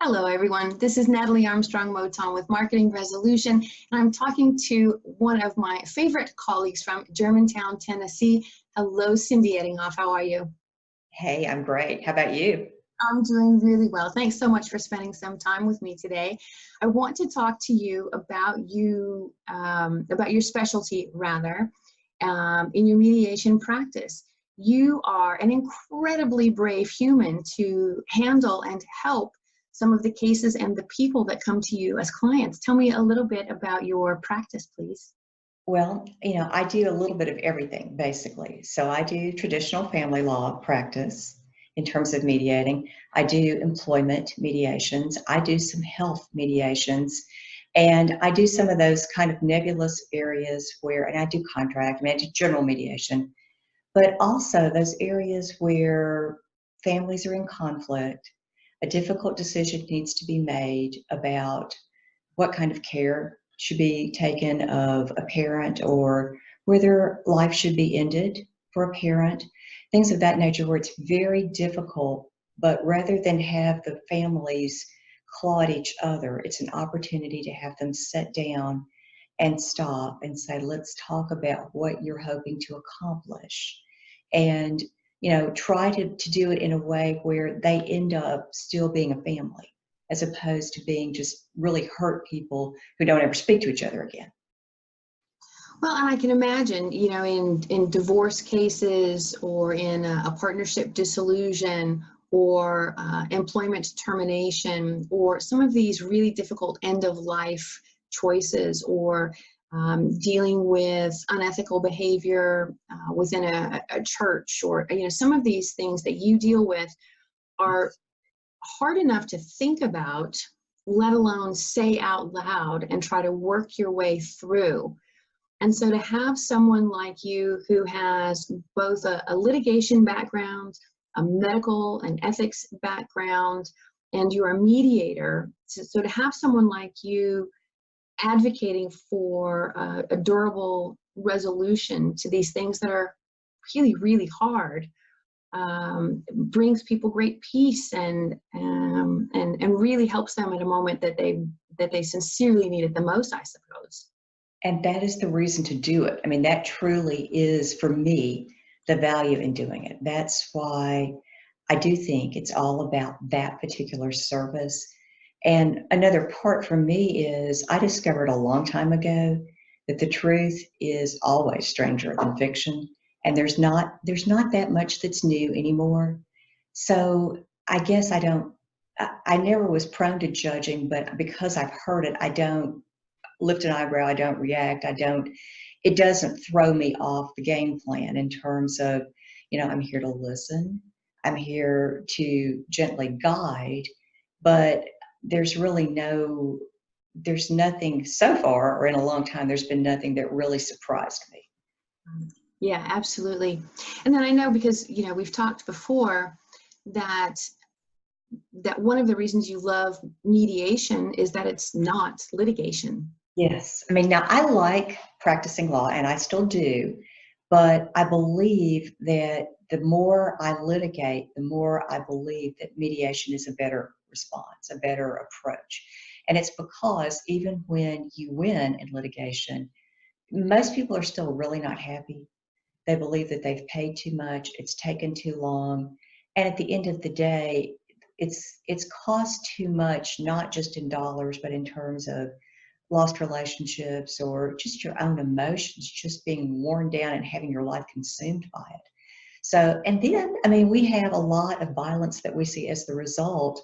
Hello, everyone. This is Natalie Armstrong-Motin with Marketing Resolution, and I'm talking to one of my favorite colleagues from Germantown, Tennessee. Hello, Cindy Ettingoff. How are you? Hey, I'm great. How about you? I'm doing really well. Thanks so much for spending some time with me today. I want to talk to you about your specialty, rather, in your mediation practice. You are an incredibly brave human to handle and help some of the cases and the people that come to you as clients. Tell me a little bit about your practice, please. Well, I do a little bit of everything, basically. So I do traditional family law practice in terms of mediating. I do employment mediations. I do some health mediations. And I do some of those kind of nebulous areas and I do contract, I do general mediation, but also those areas where families are in conflict. A difficult decision needs to be made about what kind of care should be taken of a parent, or whether life should be ended for a parent, things of that nature where it's very difficult. But rather than have the families claw at each other, it's an opportunity to have them sit down and stop and say, let's talk about what you're hoping to accomplish. And try to do it in a way where they end up still being a family, as opposed to being just really hurt people who don't ever speak to each other again. Well, and I can imagine, in divorce cases or in a partnership dissolution or employment termination or some of these really difficult end-of-life choices, or dealing with unethical behavior within a church, or some of these things that you deal with are hard enough to think about, let alone say out loud and try to work your way through. And so to have someone like you who has both a litigation background, a medical and ethics background, and you're a mediator, so to have someone like you advocating for a durable resolution to these things that are really, really hard, brings people great peace and really helps them at a moment that they sincerely need it the most, I suppose. And that is the reason to do it. I mean, that truly is, for me, the value in doing it. That's why I do think it's all about that particular service. And another part for me is I discovered a long time ago that the truth is always stranger than fiction. And there's not that much that's new anymore. So I guess I never was prone to judging, but because I've heard it, I don't lift an eyebrow, I don't react, it doesn't throw me off the game plan in terms of, I'm here to listen, I'm here to gently guide, but there's nothing so far, or in a long time, there's been nothing that really surprised me. Yeah, absolutely. And then I know, because, we've talked before that one of the reasons you love mediation is that it's not litigation. Yes. I mean, now I like practicing law, and I still do, but I believe that the more I litigate, the more I believe that mediation is a better response, a better approach. And it's because even when you win in litigation, most people are still really not happy. They believe that they've paid too much, it's taken too long, and at the end of the day, it's cost too much, not just in dollars, but in terms of lost relationships or just your own emotions, just being worn down and having your life consumed by it. So, and then, I mean, we have a lot of violence that we see as the result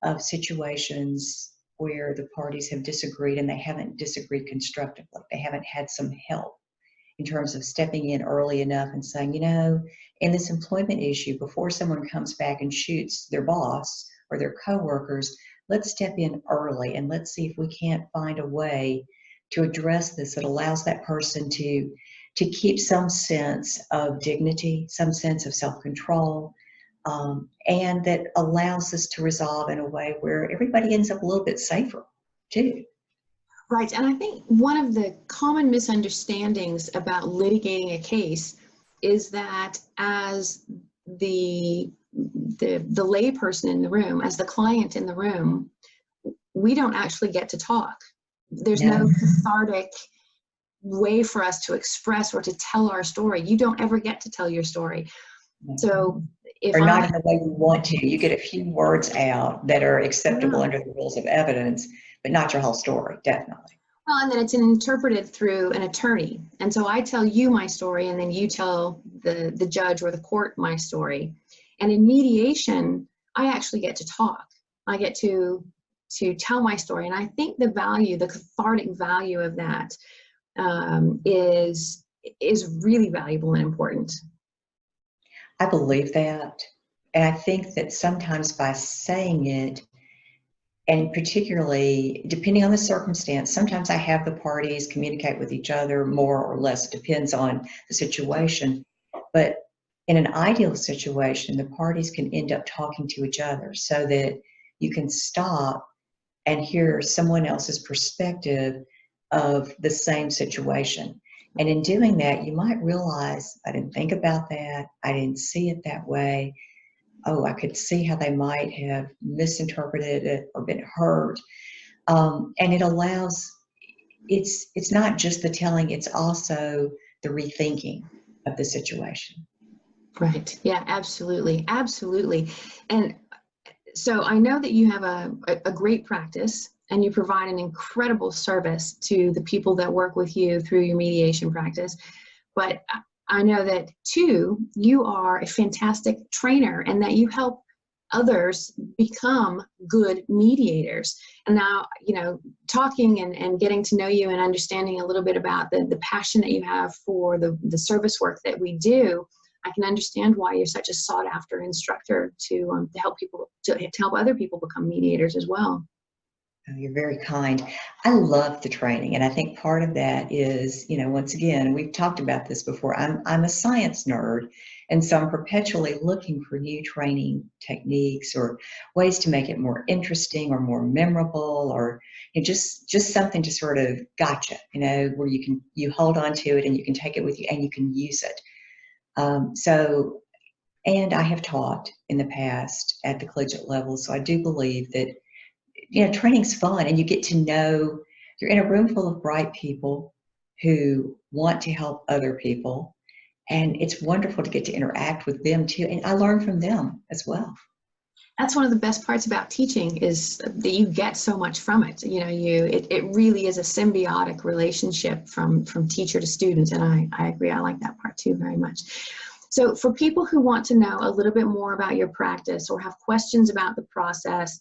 of situations where the parties have disagreed, and they haven't disagreed constructively. They haven't had some help in terms of stepping in early enough and saying, in this employment issue, before someone comes back and shoots their boss or their coworkers, let's step in early and let's see if we can't find a way to address this that allows that person to keep some sense of dignity, some sense of self-control, and that allows us to resolve in a way where everybody ends up a little bit safer too. Right, and I think one of the common misunderstandings about litigating a case is that as the the lay person in the room, as the client in the room, we don't actually get to talk. There's no cathartic way for us to express or to tell our story. You don't ever get to tell your story. So if or not in the way you want to. You get a few words out that are acceptable under the rules of evidence, but not your whole story, definitely. Well, and then it's interpreted through an attorney. And so I tell you my story, and then you tell the judge or the court my story. And in mediation, I actually get to talk. I get to tell my story. And I think the value, the cathartic value of that is really valuable and important. I believe that. And I think that sometimes by saying it, and particularly depending on the circumstance, sometimes I have the parties communicate with each other more or less, depends on the situation. But in an ideal situation, the parties can end up talking to each other so that you can stop and hear someone else's perspective of the same situation. And in doing that, you might realize, I didn't think about that. I didn't see it that way. Oh, I could see how they might have misinterpreted it or been hurt. And it allows, it's not just the telling, it's also the rethinking of the situation. Right. Yeah, absolutely. Absolutely. And so I know that you have a great practice, and you provide an incredible service to the people that work with you through your mediation practice. But I know that too, you are a fantastic trainer, and that you help others become good mediators. And now, you know, talking and getting to know you and understanding a little bit about the passion that you have for the service work that we do, I can understand why you're such a sought after instructor to help people, to help other people become mediators as well. Oh, you're very kind. I love the training, and I think part of that is, you know, once again, we've talked about this before, I'm a science nerd, and so I'm perpetually looking for new training techniques or ways to make it more interesting or more memorable, or you know, just something to sort of gotcha, you know, where you hold on to it and you can take it with you and you can use it. And I have taught in the past at the collegiate level, so I do believe that, you know, training's fun, and you get to know, you're in a room full of bright people who want to help other people, and it's wonderful to get to interact with them too, and I learn from them as well. That's one of the best parts about teaching, is that you get so much from it. You know, it really is a symbiotic relationship from teacher to student, and I agree. I like that part too very much. So for people who want to know a little bit more about your practice or have questions about the process,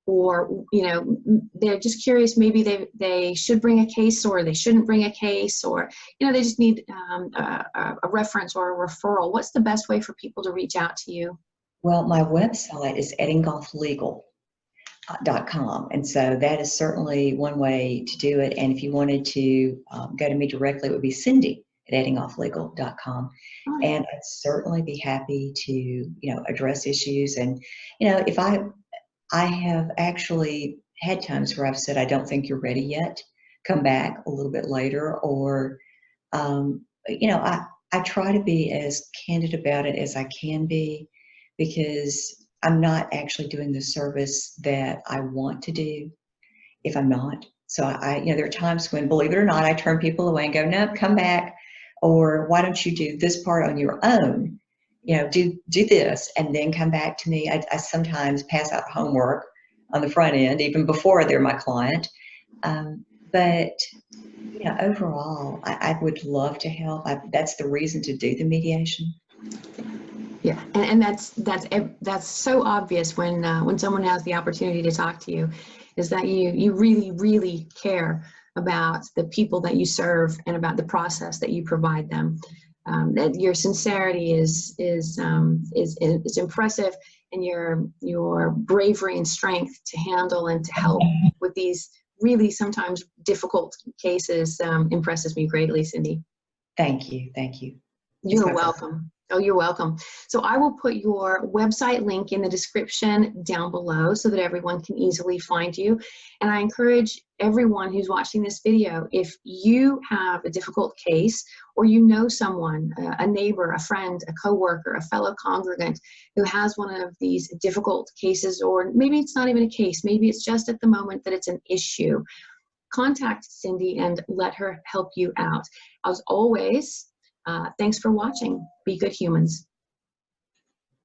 or, you know, they're just curious, maybe they should bring a case or they shouldn't bring a case, or, you know, they just need a reference or a referral, what's the best way for people to reach out to you? Well, my website is ettingofflegal.com, and so that is certainly one way to do it. And if you wanted to go to me directly, it would be Cindy@ettingofflegal.com. Oh, yeah. And I'd certainly be happy to, you know, address issues. And, you know, if I have actually had times where I've said, I don't think you're ready yet, come back a little bit later, or, you know, I try to be as candid about it as I can be, because I'm not actually doing the service that I want to do if I'm not. So you know, there are times when, believe it or not, I turn people away and go, no, come back, or why don't you do this part on your own? You know, do this and then come back to me. I sometimes pass out homework on the front end, even before they're my client. But you know, overall, I would love to help. That's the reason to do the mediation. Yeah, and that's so obvious when someone has the opportunity to talk to you, is that you really care about the people that you serve and about the process that you provide them. That your sincerity is impressive, and your bravery and strength to handle and to help with these really sometimes difficult cases impresses me greatly, Cindy. Thank you. Thank you. You're welcome. Oh, you're welcome. So I will put your website link in the description down below so that everyone can easily find you. And I encourage everyone who's watching this video, if you have a difficult case or you know someone, a neighbor, a friend, a coworker, a fellow congregant who has one of these difficult cases, or maybe it's not even a case, maybe it's just at the moment that it's an issue, contact Cindy and let her help you out. As always, thanks for watching. Be good humans.